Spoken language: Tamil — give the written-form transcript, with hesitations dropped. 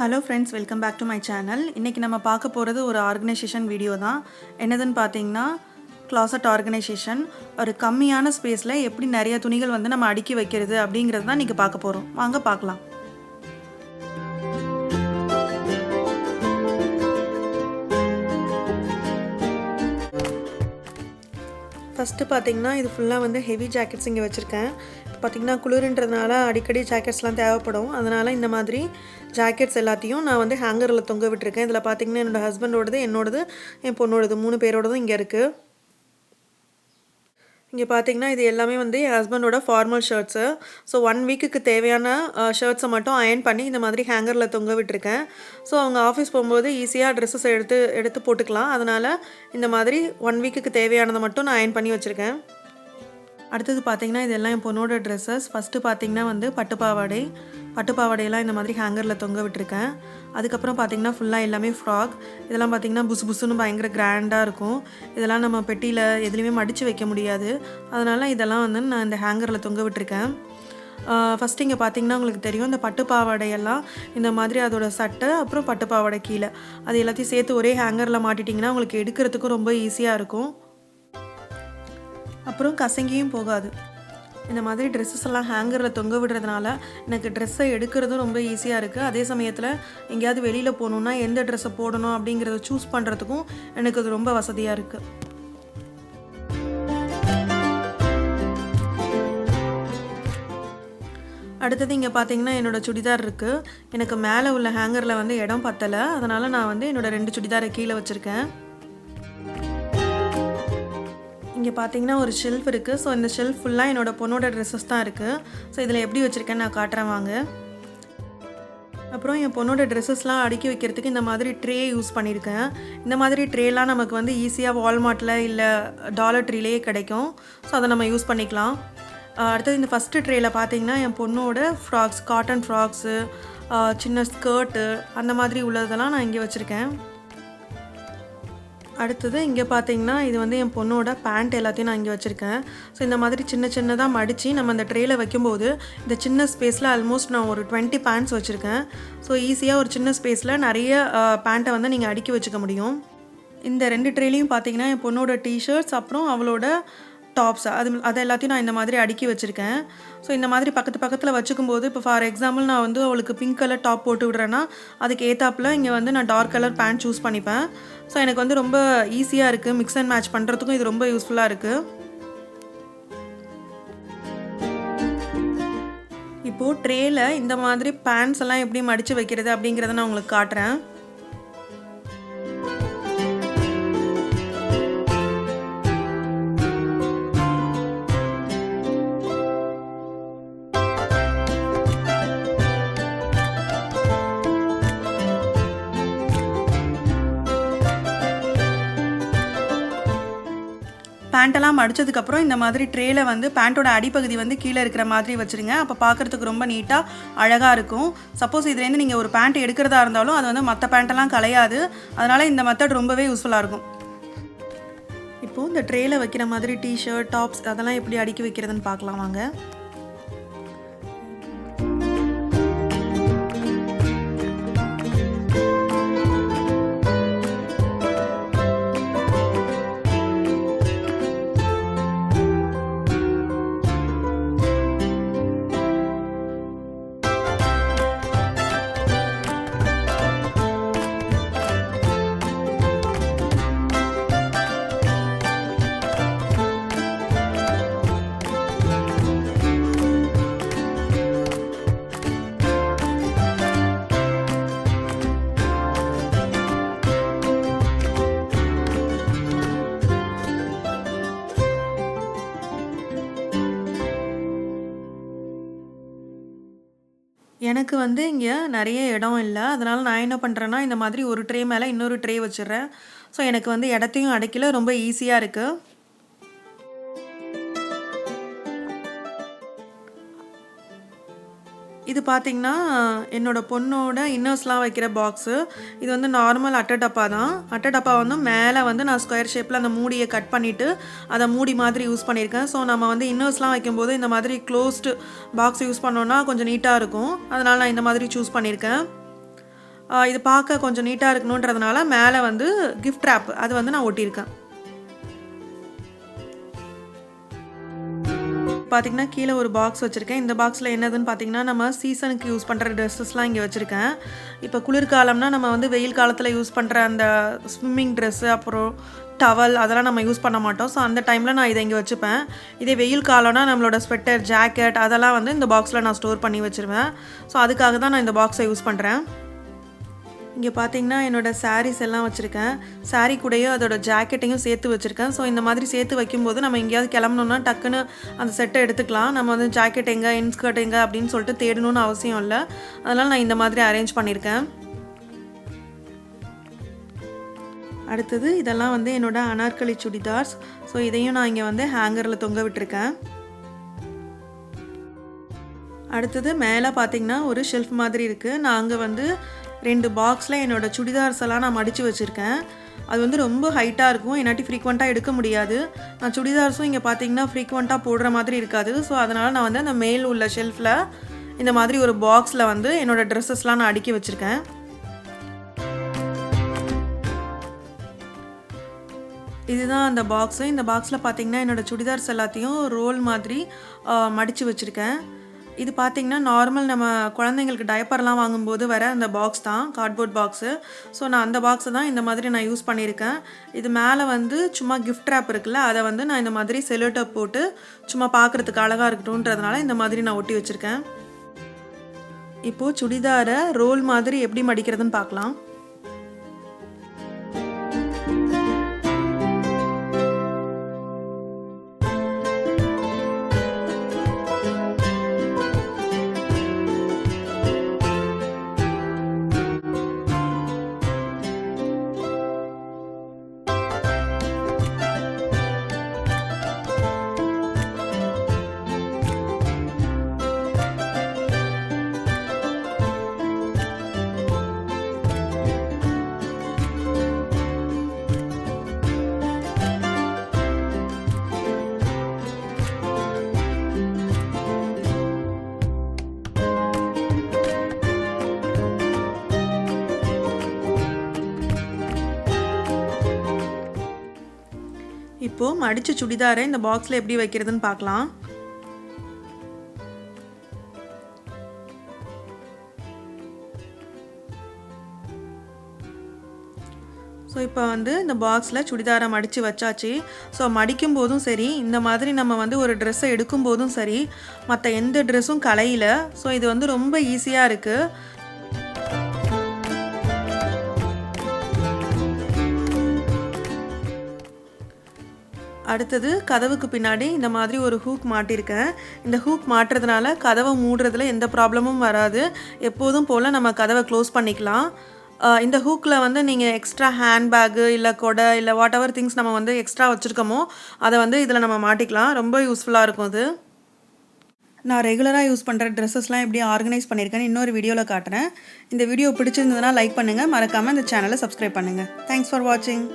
Hello friends, welcome back to my channel. இன்னைக்கு நம்ம பார்க்க போறது ஒரு ஆர்கனைசேஷன் வீடியோ தான். என்னதுன்னு பாத்தீங்கன்னா closet organization. ஒரு கம்மியான ஸ்பேஸ்ல எப்படி நிறைய துணிகள் வந்து நம்ம அடுக்கி வைக்கிறது அப்படிங்கறது தான் இன்னைக்கு பார்க்க போறோம். வாங்க பார்க்கலாம். ஃபர்ஸ்ட் பாத்தீங்கன்னா இது ஃபுல்லா வந்து ஹெவி ஜாக்கெட்ஸ் இங்க வச்சிருக்கேன். பாத்தீங்கன்னா குளிர்ன்றதனால அடிக்கடி ஜாக்கெட்ஸ்லாம் தேவைப்படும். அதனால இந்த மாதிரி ஜாக்கெட்ஸ் எல்லாத்தையும் நான் வந்து ஹேங்கர்ல தொங்க விட்டுருக்கேன். இதல பாத்தீங்கன்னா என்னோட ஹஸ்பண்டோடது, என்னோடது, என் பொண்ணோடது 3 பேரோடதும் இங்க இருக்கு. இங்க பாத்தீங்கன்னா இது எல்லாமே வந்து என் ஹஸ்பண்டோட ஃபார்மல் ஷர்ட்ஸ். சோ 1 வீக்குக்கு தேவையான ஷர்ட்ஸை மட்டும் அயர்ன் பண்ணி இந்த மாதிரி ஹேங்கர்ல தொங்க விட்டுருக்கேன். சோ அவங்க ஆபீஸ் போகும்போது ஈஸியா Dresses எடுத்து போட்டுக்கலாம். அதனால இந்த மாதிரி 1 வீக்குக்கு தேவையானதை மட்டும் நான் அயர்ன் பண்ணி வச்சிருக்கேன். அடுத்து பாத்தீங்கன்னா இதெல்லாம் என் பொண்ணோட Dresses. ஃபர்ஸ்ட் பாத்தீங்கன்னா வந்து பட்டு பாவாடையெல்லாம் இந்த மாதிரி ஹேங்கர்ல தொங்க விட்டுருக்கேன். அதுக்கு அப்புறம் பாத்தீங்கன்னா ஃபுல்லா எல்லாமே ஃப்ராக். இதெல்லாம் பாத்தீங்கன்னா புஸ்புஸ்னு பயங்கர கிராண்டா இருக்கும். இதெல்லாம் நம்ம பெட்டில எதுலயுமே மடிச்சு வைக்க முடியாது. அதனால இதெல்லாம் வந்து நான் இந்த ஹேங்கர்ல தொங்க விட்டுருக்கேன். ஃபர்ஸ்ட் இங்க பாத்தீங்கன்னா உங்களுக்கு தெரியும் இந்த பட்டு பாவாடையெல்லாம் இந்த மாதிரி அதோட சட்டை அப்புறம் பட்டு பாவாடை கீழ அது எல்லாத்தையும் சேர்த்து ஒரே ஹேங்கர்ல மாட்டிட்டீங்கன்னா உங்களுக்கு எடுக்கிறதுக்கு ரொம்ப ஈஸியா இருக்கும். அப்புறம் கசங்கியும் போகாது. இந்த மாதிரி Dresses எல்லாம் ஹேங்கர்ல தொங்க விடுறதுனால எனக்கு Dress-ஐ எடுக்கிறது ரொம்ப ஈஸியா இருக்கு. அதே சமயத்துல எங்கயாவது வெளியில போணும்னா எந்த Dress-ஐ போடணும் அப்படிங்கறத சூஸ் பண்றதுக்கும் எனக்கு அது ரொம்ப வசதியா இருக்கு. அடுத்து இங்க பாத்தீங்கன்னா என்னோட சுடிதார் இருக்கு. எனக்கு மேலே உள்ள ஹேங்கர்ல வந்து இடம் பத்தல. அதனால நான் வந்து என்னோட 2 சுடிதாரை கீழ வச்சிருக்கேன். இங்க பாத்தீங்கன்னா ஒரு ஷெல்ஃப் இருக்கு. சோ இந்த ஷெல்ஃப் ஃபுல்லா என்னோட பொண்ணோட Dresses தான் இருக்கு. சோ இதல எப்படி வச்சிருக்கேன்னு நான் காட்றேன் வாங்க. அப்புறம் என் பொண்ணோட Dressesலாம் அடுக்கி வைக்கிறதுக்கு இந்த மாதிரி ட்ரே யூஸ் பண்ணிருக்கேன். இந்த மாதிரி ட்ரேலாம் நமக்கு வந்து ஈஸியா வால்மார்ட்ல இல்ல டாலர் ட்ரீலயே கிடைக்கும். சோ அத நம்ம யூஸ் பண்ணிக்கலாம். அடுத்து இந்த ஃபர்ஸ்ட் ட்ரேல பாத்தீங்கன்னா என் பொண்ணோட ஃப்ராக்ஸ், காட்டன் ஃப்ராக்ஸ், சின்ன ஸ்கர்ட் அந்த மாதிரி உள்ளதெல்லாம் நான் இங்க வச்சிருக்கேன். அடுத்து இங்க பாத்தீங்கன்னா இது வந்து என் பொண்ணோட பேண்ட் எல்லாத்தையும் நான் இங்க வச்சிருக்கேன். சோ இந்த மாதிரி சின்னதா மடிச்சி நம்ம அந்த ட்ரேல வைக்கும்போது இந்த சின்ன ஸ்பேஸ்ல ஆல்மோஸ்ட் நான் ஒரு 20 பேண்ட்ஸ் வச்சிருக்கேன். சோ ஈஸியா ஒரு சின்ன ஸ்பேஸ்ல நிறைய பேண்ட்டை வந்து நீங்க அடுக்கி வச்சுக்க முடியும். இந்த 2 ட்ரேலயும் பாத்தீங்கன்னா என் பொண்ணோட டீ-ஷர்ட்ஸ் அப்புறம் அவளோட டாப்ஸ் அது எல்லாத்தையும் நான் இந்த மாதிரி அடுக்கி வச்சிருக்கேன். சோ இந்த மாதிரி பக்கத்துல வச்சுக்கும்போது இப்போ ஃபார் எக்ஸாம்பிள் நான் வந்து அவளுக்கு பிங்க் கலர் டாப் போட்டு விடுறேன்னா அதுக்கு ஏத்தாப்ல இங்க வந்து நான் டார்க் கலர் பேண்ட் சூஸ் பண்ணிப்பேன். சோ எனக்கு வந்து ரொம்ப ஈஸியா இருக்கு. மிக்ஸ் அண்ட் மேட்ச் பண்றதுக்கும் இது ரொம்ப யூஸ்ஃபுல்லா இருக்கு. இப்போ ட்ரேல இந்த மாதிரி பேண்ட்ஸ் எல்லாம் எப்படி மடிச்சு வைக்கிறது அப்படிங்கறத நான் உங்களுக்கு காட்றேன். பேண்டெல்லாம் மடிச்சதுக்கு அப்புறம் இந்த மாதிரி ட்ரேல வந்து பேண்டோட அடிப்பகுதி வந்து கீழ இருக்கிற மாதிரி வச்சிருங்க. அப்ப பார்க்கிறதுக்கு ரொம்ப நீட்டா அழகா இருக்கும். சப்போஸ் இதுல இருந்து நீங்க ஒரு பேண்ட் எடுக்கிறதா இருந்தாலும் அது வந்து மத்த பேண்டெல்லாம் கலையாது. அதனால இந்த மெத்தட் ரொம்பவே யூஸ்ஃபுல்லா இருக்கும். இப்போ இந்த ட்ரேல வைக்கிற மாதிரி டீ-ஷர்ட், டாப்ஸ் அதெல்லாம் எப்படி அடுக்கி வைக்கிறதுன்னு பார்க்கலாம் வாங்க. எனக்கு வந்து இங்க நிறைய இடம் இல்ல. அதனால நான் என்ன பண்றேன்னா இந்த மாதிரி ஒரு ட்ரே மேல இன்னொரு ட்ரே வச்சிடுறேன். சோ எனக்கு வந்து இடத்தையும் அடைக்கல ரொம்ப ஈஸியா இருக்கு. இது பாத்தீங்கன்னா என்னோட பொண்ணோட இன்னர்ஸ்லாம் வைக்கிற பாக்ஸ். இது வந்து நார்மல் அட்டை டப்பா தான். அட்டை டப்பா வந்து மேலே வந்து நான் ஸ்கொயர் ஷேப்ல அந்த மூடியை கட் பண்ணிட்டு அதை மூடி மாதிரி யூஸ் பண்ணியிருக்கேன். ஸோ நம்ம வந்து இன்னர்ஸ்லாம் வைக்கும்போது இந்த மாதிரி க்ளோஸ்டு பாக்ஸ் யூஸ் பண்ணோம்னா கொஞ்சம் நீட்டாக இருக்கும். அதனால நான் இந்த மாதிரி சூஸ் பண்ணியிருக்கேன். இது பார்க்க கொஞ்சம் நீட்டாக இருக்கணுன்றதுனால மேலே வந்து கிஃப்ட் ரேப் அது வந்து நான் ஒட்டியிருக்கேன். பார்த்திங்கன்னா கீழே ஒரு பாக்ஸ் வச்சுருக்கேன். இந்த பாக்ஸில் என்னதுன்னு பார்த்திங்கன்னா நம்ம சீசனுக்கு யூஸ் பண்ணுற ட்ரெஸ்ஸஸ்லாம் இங்கே வச்சுருக்கேன். இப்போ குளிர்காலம்னா நம்ம வந்து வெயில் காலத்தில் யூஸ் பண்ணுற அந்த ஸ்விம்மிங் ட்ரெஸ்ஸு அப்புறம் டவல் அதெல்லாம் நம்ம யூஸ் பண்ண மாட்டோம். ஸோ அந்த டைமில் நான் இதை இங்கே வச்சுப்பேன். இதே வெயில் காலம்னா நம்மளோட ஸ்வெட்டர் ஜாக்கெட் அதெல்லாம் வந்து இந்த பாக்ஸில் நான் ஸ்டோர் பண்ணி வச்சுருவேன். ஸோ அதுக்காக தான் நான் இந்த பாக்ஸை யூஸ் பண்ணுறேன். இங்கே பார்த்தீங்கன்னா என்னோடய சாரீஸ் எல்லாம் வச்சுருக்கேன். சாரீ கூடயும் அதோட ஜாக்கெட்டையும் சேர்த்து வச்சுருக்கேன். ஸோ இந்த மாதிரி சேர்த்து வைக்கும்போது நம்ம எங்கேயாவது கிளம்பணுன்னா டக்குன்னு அந்த செட்டை எடுத்துக்கலாம். நம்ம வந்து ஜாக்கெட் எங்கே இன்ஸ்கர்ட் எங்கே அப்படின்னு சொல்லிட்டு தேடணும்னு அவசியம் இல்லை. அதனால் நான் இந்த மாதிரி அரேஞ்ச் பண்ணியிருக்கேன். அடுத்தது இதெல்லாம் வந்து என்னோடய அனார்கலி சுடிதார்ஸ். ஸோ இதையும் நான் இங்கே வந்து ஹேங்கரில் தொங்க விட்டுருக்கேன். அடுத்தது மேலே பார்த்திங்கன்னா ஒரு ஷெல்ஃப் மாதிரி இருக்குது. நான் அங்கே வந்து 2 பாக்ஸில் என்னோடய சுடிதார்ஸ் எல்லாம் நான் மடித்து வச்சுருக்கேன். அது வந்து ரொம்ப ஹைட்டாக இருக்கும், என்னாட்டி ஃப்ரீக்வெண்ட்டாக எடுக்க முடியாது. நான் சுடிதார்ஸும் இங்கே பார்த்திங்கன்னா ஃப்ரீக்வெண்ட்டாக போடுற மாதிரி இருக்காது. ஸோ அதனால் நான் வந்து அந்த மேல் உள்ள ஷெல்ஃபில் இந்த மாதிரி ஒரு பாக்ஸில் வந்து என்னோடய ட்ரெஸ்ஸஸ்லாம் நான் அடுக்கி வச்சுருக்கேன். இதுதான் அந்த பாக்ஸு. இந்த பாக்ஸில் பார்த்திங்கன்னா என்னோடய சுடிதார்ஸ் எல்லாத்தையும் ரோல் மாதிரி மடித்து வச்சுருக்கேன். இது பார்த்திங்கன்னா நார்மல் நம்ம குழந்தைங்களுக்கு டயப்பர்லாம் வாங்கும்போது வர அந்த பாக்ஸ் தான், கார்ட்போர்ட் பாக்ஸு. ஸோ நான் அந்த பாக்ஸை தான் இந்த மாதிரி நான் யூஸ் பண்ணியிருக்கேன். இது மேலே வந்து சும்மா கிஃப்ட் ரேப் இருக்குல்ல, அதை வந்து நான் இந்த மாதிரி செல்லோ டேப் போட்டு சும்மா பார்க்குறதுக்கு அழகாக இருக்கட்டும்ன்றதுனால இந்த மாதிரி நான் ஒட்டி வச்சுருக்கேன். இப்போது சுடிதாரை ரோல் மாதிரி எப்படி மடிக்கிறதுன்னு பார்க்கலாம். இப்போது மடித்த சுடிதாரை இந்த பாக்ஸில் எப்படி வைக்கிறதுன்னு பார்க்கலாம். ஸோ இப்போ வந்து இந்த பாக்ஸில் சுடிதாரை மடித்து வச்சாச்சு. ஸோ மடிக்கும் போதும் சரி, இந்த மாதிரி நம்ம வந்து ஒரு ட்ரெஸ்ஸை எடுக்கும் போதும் சரி, மற்ற எந்த ட்ரெஸ்ஸும் கலையில. ஸோ இது வந்து ரொம்ப ஈஸியாக இருக்குது. அடுத்தது கதவுக்கு பின்னாடி இந்த மாதிரி ஒரு ஹூக் மாட்டியிருக்கேன். இந்த ஹூக் மாட்டுறதுனால கதவை மூடுறதுல எந்த ப்ராப்ளமும் வராது. எப்போதும் போல் நம்ம கதவை க்ளோஸ் பண்ணிக்கலாம். இந்த ஹூக்கில் வந்து நீங்கள் எக்ஸ்ட்ரா ஹேண்ட்பேக்கு இல்லை கொடை இல்லை வாட் எவர் திங்ஸ் நம்ம வந்து எக்ஸ்ட்ரா வச்சுருக்கோமோ அதை வந்து இதில் நம்ம மாட்டிக்கலாம். ரொம்ப யூஸ்ஃபுல்லாக இருக்கும் அது. நான் ரெகுலராக யூஸ் பண்ணுற ட்ரெஸ்ஸஸ்லாம் எப்படி ஆர்கனைஸ் பண்ணியிருக்கேன்னு இன்னொரு வீடியோவில் காட்டுறேன். இந்த வீடியோ பிடிச்சிருந்ததுன்னா லைக் பண்ணுங்கள், மறக்காமல் இந்த சேனலை சப்ஸ்கிரைப் பண்ணுங்கள். தேங்க்ஸ் ஃபார் வாட்சிங்.